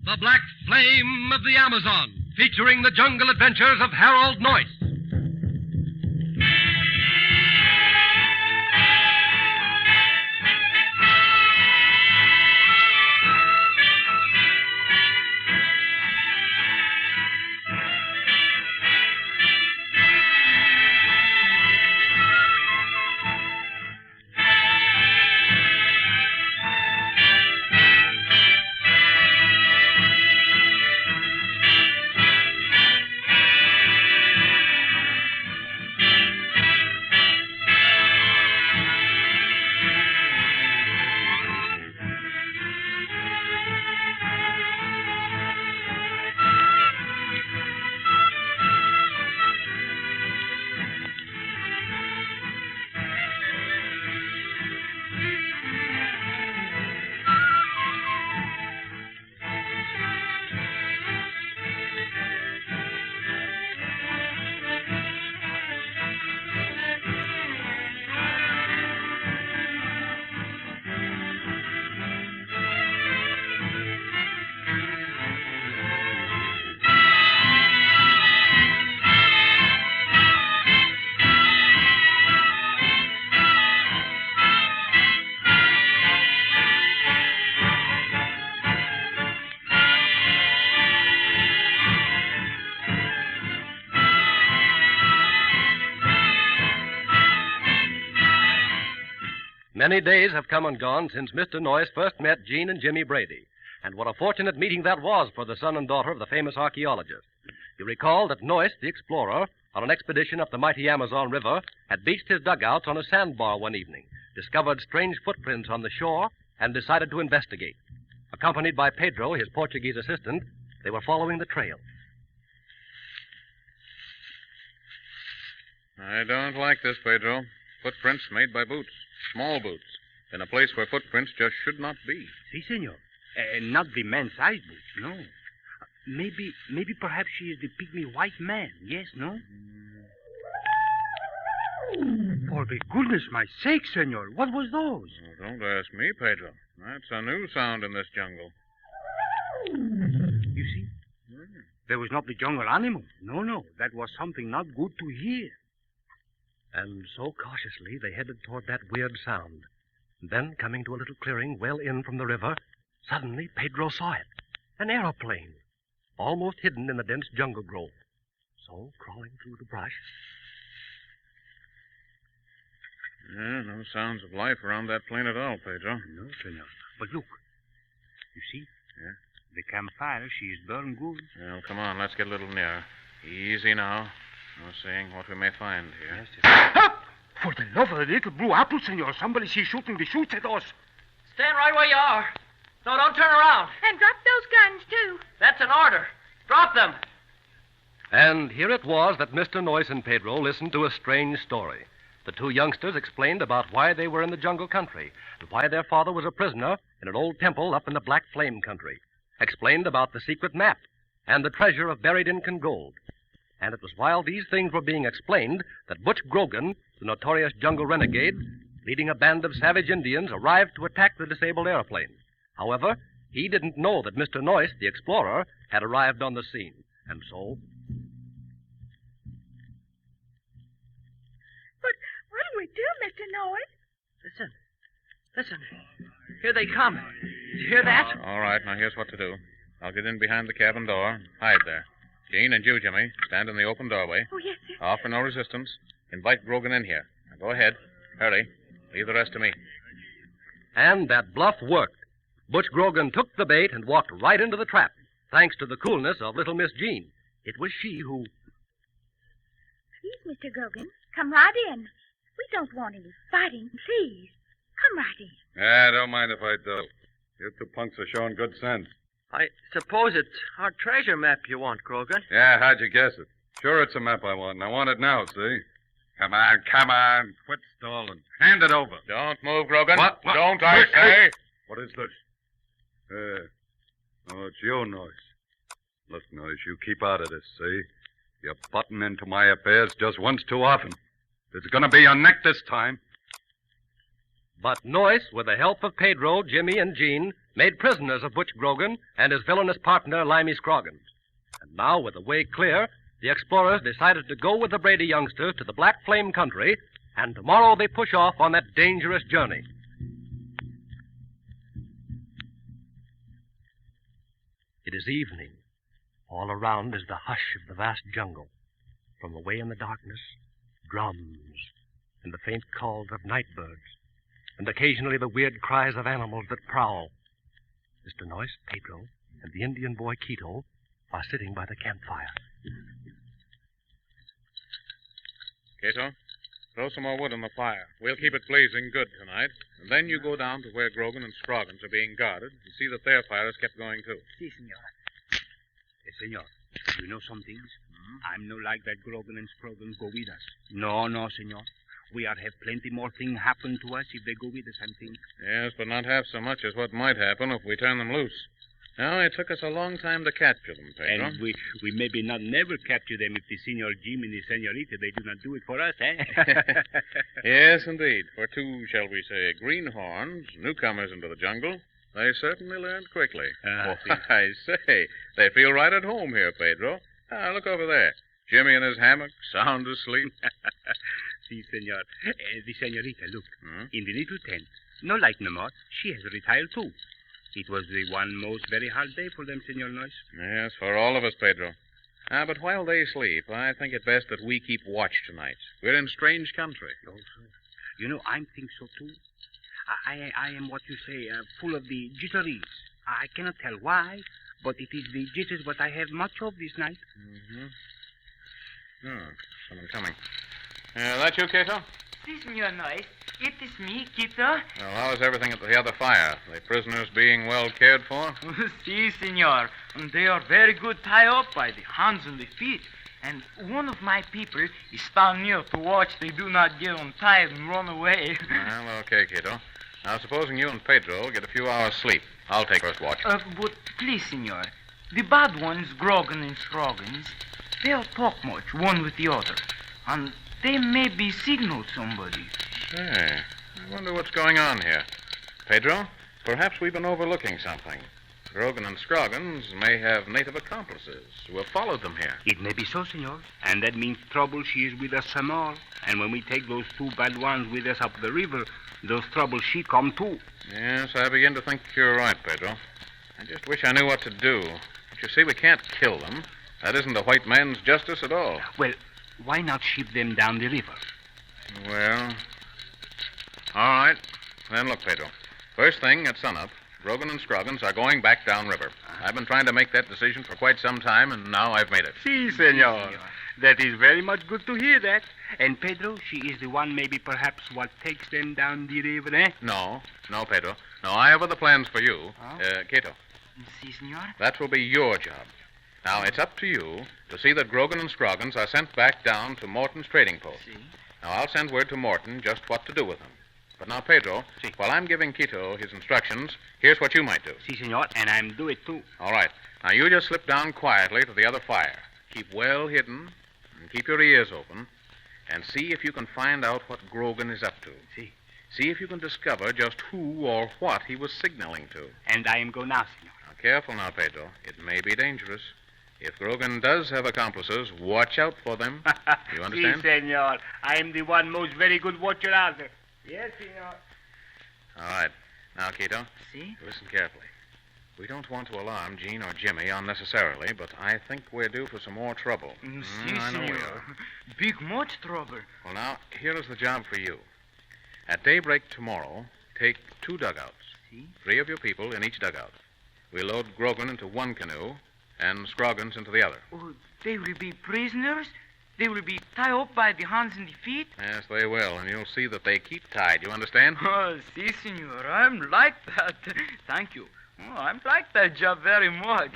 The Black Flame of the Amazon, featuring the jungle adventures of Harold Noyce. Many days have come and gone since Mr. Noyce first met Jean and Jimmy Brady. And what a fortunate meeting that was for the son and daughter of the famous archaeologist. You recall that Noyce, the explorer, on an expedition up the mighty Amazon River, had beached his dugouts on a sandbar one evening, discovered strange footprints on the shore, and decided to investigate. Accompanied by Pedro, his Portuguese assistant, they were following the trail. I don't like this, Pedro. Footprints made by boots. Small boots. In a place where footprints just should not be. Si, senor. Not the man-sized boots, no. Maybe perhaps she is the pygmy white man. Yes, no? For the goodness my sake, senor, what was those? Oh, don't ask me, Pedro. That's a new sound in this jungle. You see? There was not the jungle animal. No. That was something not good to hear. And so cautiously they headed toward that weird sound. Then, coming to a little clearing well in from the river, suddenly Pedro saw it. An aeroplane, almost hidden in the dense jungle growth. So, crawling through the brush... No sounds of life around that plane at all, Pedro. No, senor. But look. You see? Yeah? The campfire, she is burned good. Well, come on, let's get a little nearer. Easy now. No saying what we may find here. Yes, Up! For the love of the little blue apple, senor, somebody is shooting the shoots at us. Stand right where you are. No, don't turn around. And drop those guns, too. That's an order. Drop them. And here it was that Mr. Noyce and Pedro listened to a strange story. The two youngsters explained about why they were in the jungle country and why their father was a prisoner in an old temple up in the Black Flame country. Explained about the secret map and the treasure of buried Incan gold. And it was while these things were being explained that Butch Grogan, the notorious jungle renegade, leading a band of savage Indians, arrived to attack the disabled airplane. However, he didn't know that Mr. Noyce, the explorer, had arrived on the scene. And so... But what do we do, Mr. Noyce? Listen. Here they come. Did you hear that? All right, now here's what to do. I'll get in behind the cabin door. Hide there. Jean and you, Jimmy, stand in the open doorway. Oh, yes, sir. Offer no resistance. Invite Grogan in here. Now go ahead. Hurry. Leave the rest to me. And that bluff worked. Butch Grogan took the bait and walked right into the trap, thanks to the coolness of little Miss Jean. It was she who... Please, Mr. Grogan, come right in. We don't want any fighting, please. Come right in. Yeah, don't mind if I do. You two punks are showing good sense. I suppose it's our treasure map you want, Grogan. Yeah, how'd you guess it? Sure, it's a map I want, and I want it now, see? Come on. Quit stalling. Hand it over. Don't move, Grogan. What? Don't, I say. What is this? It's you, Noyce. Look, Noyce, you keep out of this, see? You're butting into my affairs just once too often. It's gonna be your neck this time. But Noyce, with the help of Pedro, Jimmy, and Jean, made prisoners of Butch Grogan and his villainous partner, Limey Scroggins. And now, with the way clear, the explorers decided to go with the Brady youngsters to the Black Flame country, and tomorrow they push off on that dangerous journey. It is evening. All around is the hush of the vast jungle. From away in the darkness, drums and the faint calls of night birds, and occasionally the weird cries of animals that prowl. Mr. Noyce, Pedro, and the Indian boy Quito are sitting by the campfire. Cato, throw some more wood on the fire. We'll keep it blazing good tonight. And then you go down to where Grogan and Scroggins are being guarded and see that their fire is kept going, too. Si, senor. Senor, you know some things? I'm no like that Grogan and Scroggins go with us. No, senor. We are have plenty more thing happen to us if they go with us, I think. Yes, but not half so much as what might happen if we turn them loose. Now, it took us a long time to capture them, Pedro. And we maybe not never capture them if the Senor Jim and the Senorita, they do not do it for us, eh? Yes, indeed. For two, shall we say, greenhorns, newcomers into the jungle, they certainly learned quickly. I say, they feel right at home here, Pedro. Look over there. Jimmy in his hammock, sound asleep. Si, senor. The Senorita, look. In the little tent. No light no more. She has retired, too. It was the one most very hard day for them, Senor Noyce. Yes, for all of us, Pedro. But while they sleep, I think it best that we keep watch tonight. We're in strange country. Also, you know, I think so, too. I am what you say, full of the jitteries. I cannot tell why, but it is the jitters what I have much of this night. Someone coming. That you, Cato? Si, Senor Noyce. It is me, Quito. Well, how is everything at the other fire? The prisoners being well cared for? Si, Senor. They are very good tied up by the hands and the feet. And one of my people is stand near to watch they do not get untied and run away. Well, okay, Cato. Now, supposing you and Pedro get a few hours' sleep, I'll take first watch. But please, Senor, the bad ones, Grogan and Scroggins, they'll talk much, one with the other. And they maybe signal somebody. Say, I wonder what's going on here. Pedro, perhaps we've been overlooking something. Grogan and Scroggins may have native accomplices who have followed them here. It may be so, senor. And that means trouble she is with us some more. And when we take those two bad ones with us up the river, those troubles she come too. Yes, I begin to think you're right, Pedro. I just wish I knew what to do. But you see, we can't kill them. That isn't the white man's justice at all. Well, why not ship them down the river? Well, all right. Then look, Pedro. First thing at sunup, Grogan and Scroggins are going back downriver. I've been trying to make that decision for quite some time, and now I've made it. Si, senor. That is very much good to hear that. And Pedro, she is the one maybe perhaps what takes them down the river, eh? No, Pedro. No, I have other plans for you. Cato. Si, senor. That will be your job. Now, it's up to you to see that Grogan and Scroggins are sent back down to Morton's trading post. Si. Now, I'll send word to Morton just what to do with them. But now, Pedro, while I'm giving Quito his instructions, here's what you might do. Si, senor, and I'm do it too. All right. Now, you just slip down quietly to the other fire. Keep well hidden, and keep your ears open, and see if you can find out what Grogan is up to. Si. See if you can discover just who or what he was signaling to. And I am go now, senor. Now, careful now, Pedro. It may be dangerous. If Grogan does have accomplices, watch out for them. You understand? Si, senor. I am the one most very good watcher out there. Yes, senor. All right. Now, Quito. Si? Listen carefully. We don't want to alarm Jean or Jimmy unnecessarily, but I think we're due for some more trouble. Si, I know we senor. are. Big much trouble. Well, now, here is the job for you. At daybreak tomorrow, take 2 dugouts. Si? 3 of your people in each dugout. We'll load Grogan into one canoe and Scroggins into the other. Oh, they will be prisoners? They will be tied up by the hands and the feet? Yes, they will, and you'll see that they keep tied. You understand? Oh, si, senor. I'm like that. Thank you. Oh, I'm like that job very much.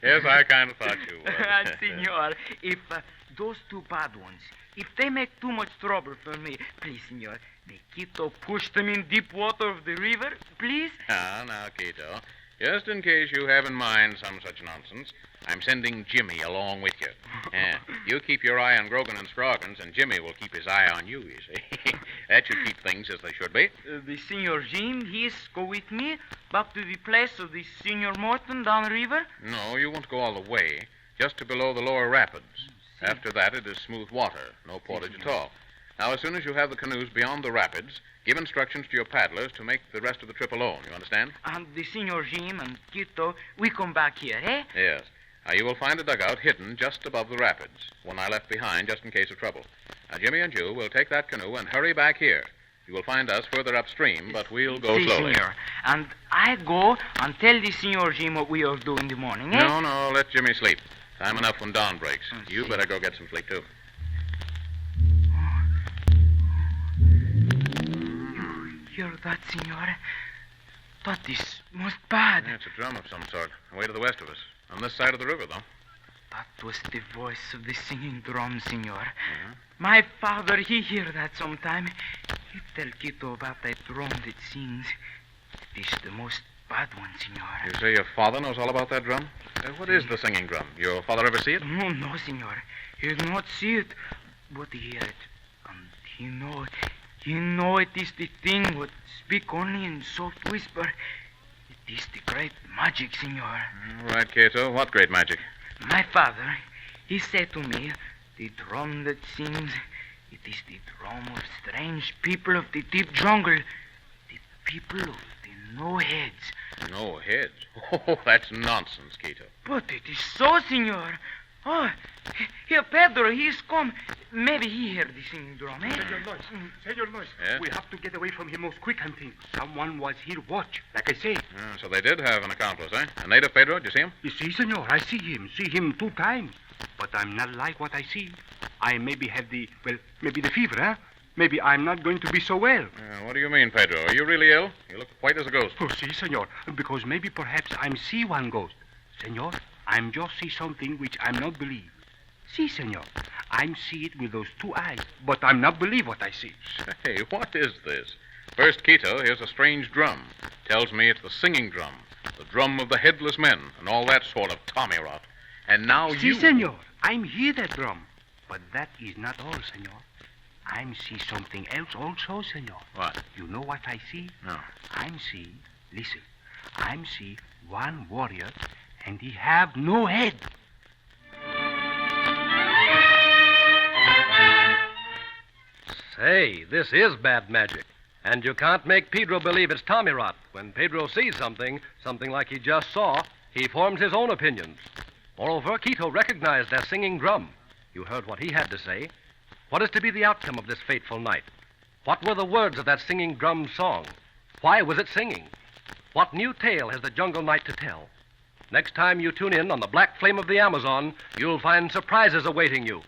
Yes, I kind of thought you would. And, senor, if those 2 bad ones, if they make too much trouble for me, please, senor, may Quito push them in deep water of the river, please? Now, Quito, just in case you have in mind some such nonsense, I'm sending Jimmy along with you. You keep your eye on Grogan and Scroggins, and Jimmy will keep his eye on you see. That should keep things as they should be. The Senor Jim, he's go with me back to the place of the Senor Morton down the river? No, you won't go all the way. Just to below the lower rapids. After that, it is smooth water. No portage at all. Now, as soon as you have the canoes beyond the rapids, give instructions to your paddlers to make the rest of the trip alone. You understand? And the Senor Jim and Quito, we come back here, eh? Yes. Now, you will find a dugout hidden just above the rapids, one I left behind just in case of trouble. Now, Jimmy and you will take that canoe and hurry back here. You will find us further upstream, but we'll go slowly. Senor. And I go and tell the Senor Jim what we are doing in the morning, eh? No, let Jimmy sleep. Time enough when dawn breaks. You better go get some sleep, too. Hear that, Senor? That is most bad. Yeah, it's a drum of some sort, away to the west of us. On this side of the river, though. That was the voice of the singing drum, Senor. My father, he hear that sometime. He tell Quito about that drum that sings. It is the most bad one, Senor. You say your father knows all about that drum? What is the singing drum? Your father ever see it? No, Senor. He did not see it, but he hear it. And he know it is the thing what speak only in soft whisper. It is the great magic, Senor. All right, Cato. What great magic? My father, he said to me, the drum that sings, it is the drum of strange people of the deep jungle. The people of the no heads. No heads? Oh, that's nonsense, Cato. But it is so, Senor. Oh, here, Pedro, he's come. Maybe he heard the singing drum, eh? Senor Noyes, Yeah? we have to get away from here most quick, I think. Someone was here watch, like I say. So they did have an accomplice, eh? A native Pedro, did you see him? You see, senor, I see him 2 times. But I'm not like what I see. I maybe have maybe the fever, huh? Maybe I'm not going to be so well. What do you mean, Pedro? Are you really ill? You look white as a ghost. Oh, see, senor, because maybe perhaps I'm see one ghost. Senor, I'm just see something which I'm not believe. See, senor, I'm see it with those 2 eyes, but I'm not believe what I see. Hey, what is this? First, Quito, here's a strange drum. Tells me it's the singing drum. The drum of the headless men and all that sort of tommy rot. And now See, you... senor, I'm hear that drum. But that is not all, senor. I'm see something else also, senor. What? You know what I see? No. I'm see, listen, I'm see one warrior, and he have no head. Say, this is bad magic. And you can't make Pedro believe it's Tommy rot. When Pedro sees something like he just saw, he forms his own opinions. Moreover, Quito recognized that singing drum. You heard what he had to say. What is to be the outcome of this fateful night? What were the words of that singing drum song? Why was it singing? What new tale has the jungle night to tell? Next time you tune in on the Black Flame of the Amazon, you'll find surprises awaiting you.